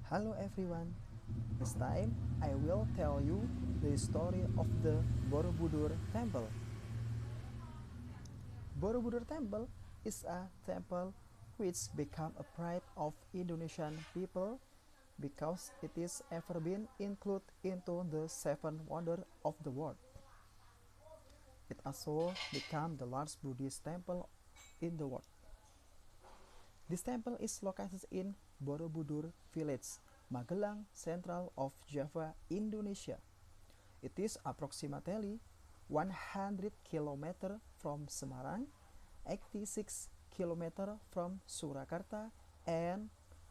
Hello everyone. This time I will tell you the story of the Borobudur Temple. Borobudur Temple is a temple which became a pride of Indonesian people because it is ever been included into the seven wonders of the world. It also became the largest Buddhist temple in the world. This temple is located in Borobudur village, Magelang, central of Java, Indonesia. It is approximately 100 km from Semarang, 86 km from Surakarta, and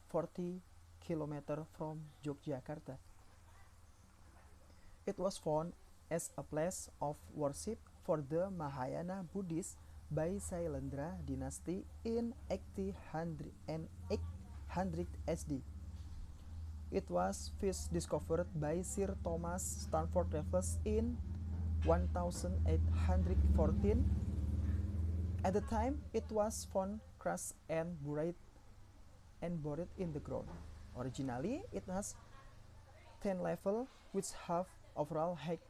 40 km from Yogyakarta. It was found as a place of worship for the Mahayana Buddhists by Sailendra dynasty in 800 SD. It was first discovered by Sir Thomas Stamford Raffles in 1814. At the time, it was found crushed and buried in the ground. Originally, it has 10 levels which have overall height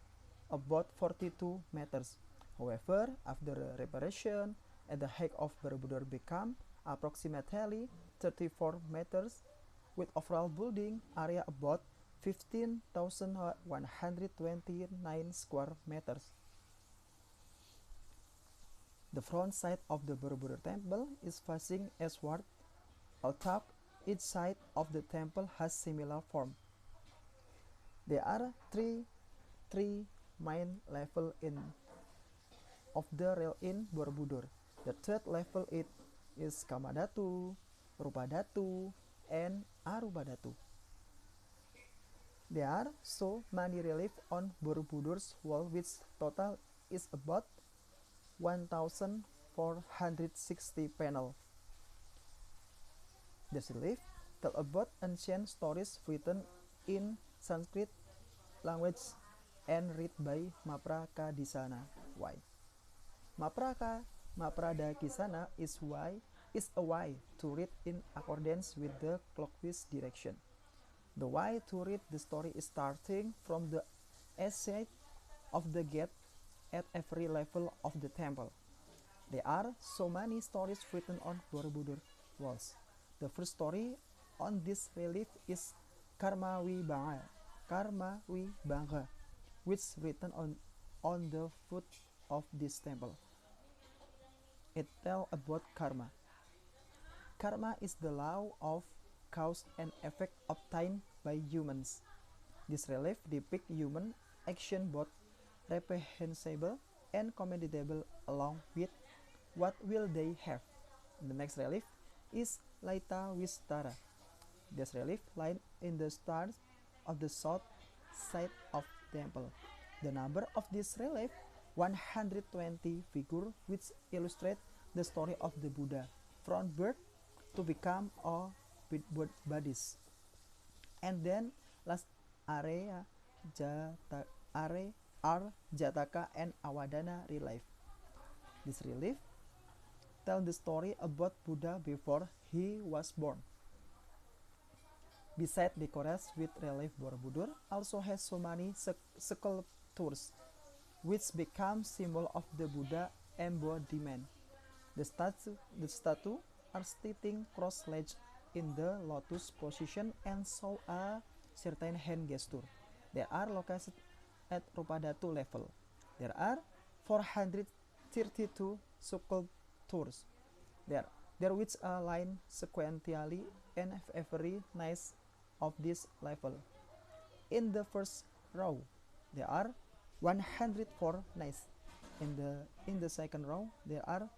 about 42 meters. However, after reparation, the height of Borobudur became approximately 34 meters with overall building area about 15,129 square meters. The front side of the Borobudur temple is facing eastward, although each side of the temple has similar form. There are three main levels of the rail in Borobudur. The third level is Kamadatu, Rupadatu, and Arubadatu. There are so many reliefs on Borobudur's wall which total is about 1460 panels. The relief tell about ancient stories written in Sanskrit language and read by Maprakadisana. Why? Mapradakisana is a way to read in accordance with the clockwise direction. The way to read the story is starting from the side of the gate at every level of the temple. There are so many stories written on Borobudur walls. The first story on this relief is Karmawibanga, which is written on the foot of this temple. It tells about karma. Karma is the law of cause and effect obtained by humans. This relief depicts human action both reprehensible and commendable along with what will they have. The next relief is Laita Vistara. This relief lies in the stars of the south side of the temple. The number of this relief 120 figure which illustrate the story of the Buddha from birth to become a Buddhist. And then last area are Jataka and Awadana relief. This relief tell the story about Buddha before he was born. Besides decorated with relief, Borobudur also has so many sculptures which become symbol of the Buddha embodiment. The statue are sitting cross-legged in the lotus position and show a certain hand gesture. They are located at Rupadatu level. There are 432 sculptures there which are line sequentially and every nice of this level. In the first row, there are 104 nice. In the second row, there are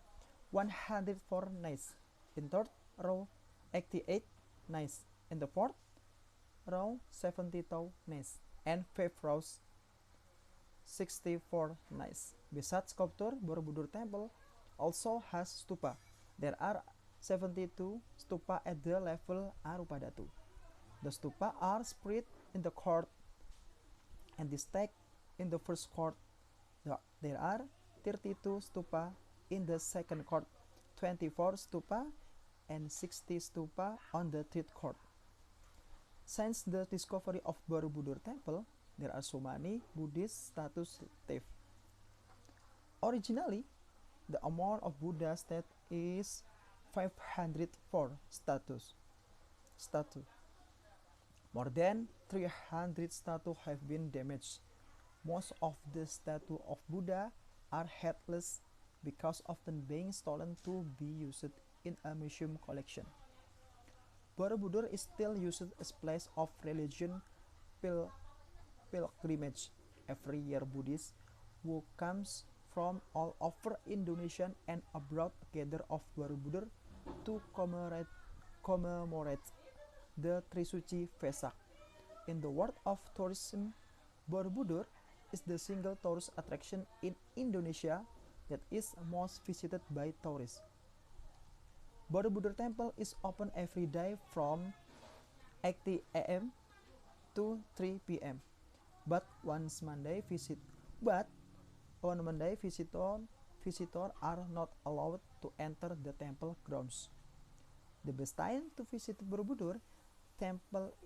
104 nice. In third row, 88 nice. In the fourth row, 72 nice. And fifth row, 64 nice. Besides sculpture, Borobudur Temple also has stupa. There are 72 stupa at the level Arupadatu. The stupa are spread in the court and stacked in the first court. There are 32 stupa in the second court, 24 stupa and 60 stupa on the third court. Since the discovery of Borobudur Temple, there are so many Buddhist statues left. Originally, the amount of Buddha is 504 statues. More than 300 statues have been damaged. Most of the statues of Buddha are headless because often being stolen to be used in a museum collection. Borobudur is still used as place of religion pilgrimage. Every year Buddhists who comes from all over Indonesia and abroad gather of Borobudur to commemorate the Trisuci Vesak. In the world of tourism, Borobudur is the single tourist attraction in Indonesia that is most visited by tourists. Borobudur Temple is open every day from 8 a.m. to 3 p.m. But on Monday visitors are not allowed to enter the temple grounds. The best time to visit Borobudur Temple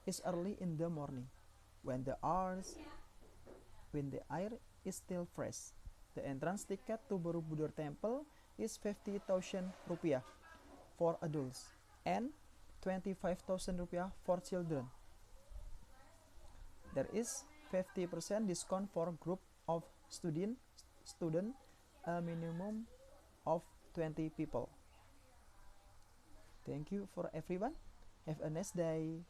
is early in the morning, when the air is still fresh. The entrance ticket to Borobudur Temple is 50,000 rupiah for adults and 25,000 rupiah for children. There is 50% discount for group of student, a minimum of 20 people. Thank you for everyone. Have a nice day.